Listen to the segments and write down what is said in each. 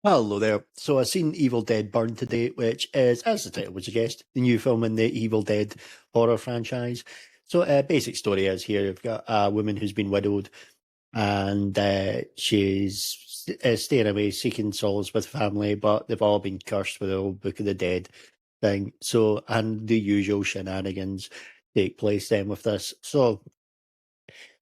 Hello there. So I've seen Evil Dead Burn today, which is, as the title would suggest, the new film in the Evil Dead horror franchise. So, basic story is here you've got a woman who's been widowed, and she's staying away, seeking solace with family, but they've all been cursed with the old Book of the Dead thing. So, and the usual shenanigans take place then with this. So,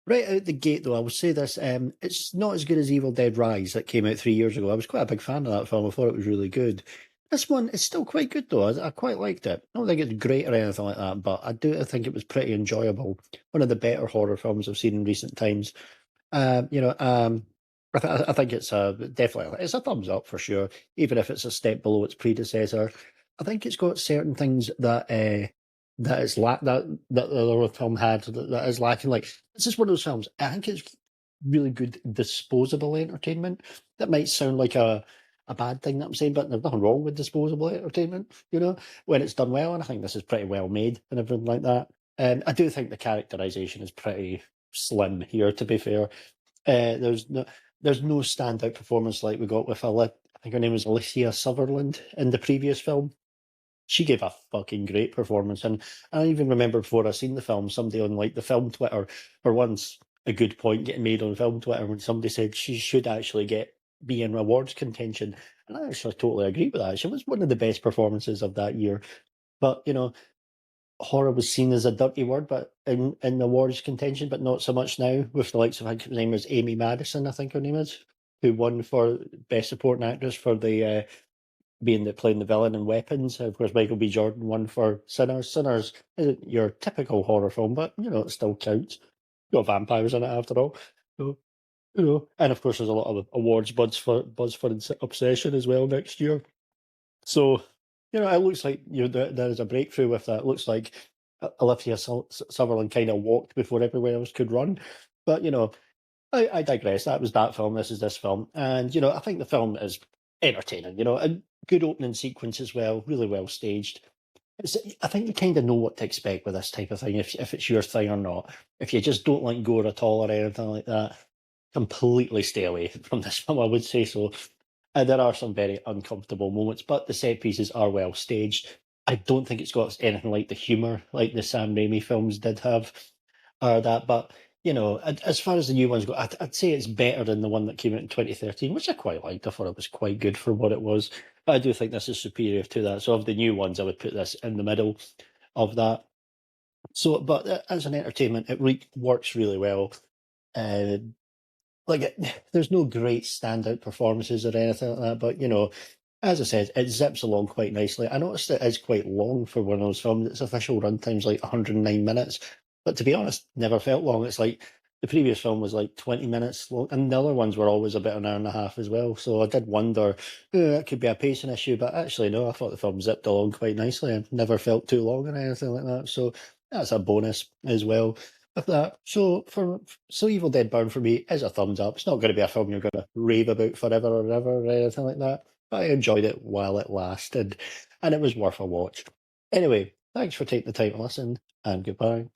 right out the gate, though, I will say this: it's not as good as Evil Dead Rise that came out 3 years ago. I was quite a big fan of that film. I thought it was really good. This one is still quite good, though. I quite liked it. I don't think it's great or anything like that, but I do think it was pretty enjoyable. One of the better horror films I've seen in recent times. Um, you know, um, I think it's definitely it's a thumbs up for sure, even if it's a step below its predecessor. I think it's got certain things that is that the other film had that is lacking. Like this is one of those films. I think it's really good disposable entertainment. That might sound like a bad thing that I'm saying, but there's nothing wrong with disposable entertainment. When it's done well, and I think this is pretty well made and everything like that. And I do think the characterization is pretty slim here. To be fair, there's no standout performance like we got with I think her name was Alicia Sutherland in the previous film. She gave a fucking great performance, and I even remember before I seen the film, somebody on like the film Twitter, for once a good point getting made on film Twitter when somebody said she should actually be in awards contention, and I actually totally agree with that. She was one of the best performances of that year. But horror was seen as a dirty word, but in awards contention, but not so much now with the likes of, I think her name was Amy Madison, I think her name is, who won for best supporting actress for the playing the villain in Weapons. Of course, Michael B. Jordan won for Sinners. Sinners isn't your typical horror film, but it still counts. Got vampires in it after all. So, and of course, there's a lot of awards buzz for Obsession as well next year. So, it looks like there is a breakthrough with that. It looks like Olivia Sutherland kind of walked before everyone else could run. But I digress. That was that film. This is this film, and I think the film is entertaining. A good opening sequence as well, really well staged. I think you kind of know what to expect with this type of thing, if it's your thing or not. If you just don't like gore at all or anything like that, completely stay away from this film. I would say so. There are some very uncomfortable moments, but the set pieces are well staged. I don't think it's got anything like the humor like the Sam Raimi films did have, or that. But as far as the new ones go, I'd say it's better than the one that came out in 2013, which I quite liked. I thought it was quite good for what it was. But I do think this is superior to that. So of the new ones, I would put this in the middle of that. So, but as an entertainment, it works really well. Uh, there's no great standout performances or anything like that, but as I said, it zips along quite nicely. I noticed it is quite long for one of those films. Its official runtime's like 109 minutes, but to be honest, never felt long. It's like the previous film was like 20 minutes long, and the other ones were always about an hour and a half as well. So I did wonder, that could be a pacing issue, but actually, no, I thought the film zipped along quite nicely and never felt too long or anything like that. So that's a bonus as well with that. So Evil Dead Burn for me is a thumbs up. It's not going to be a film you're going to rave about forever or ever or anything like that. But I enjoyed it while it lasted, and it was worth a watch. Anyway, thanks for taking the time to listen, and goodbye.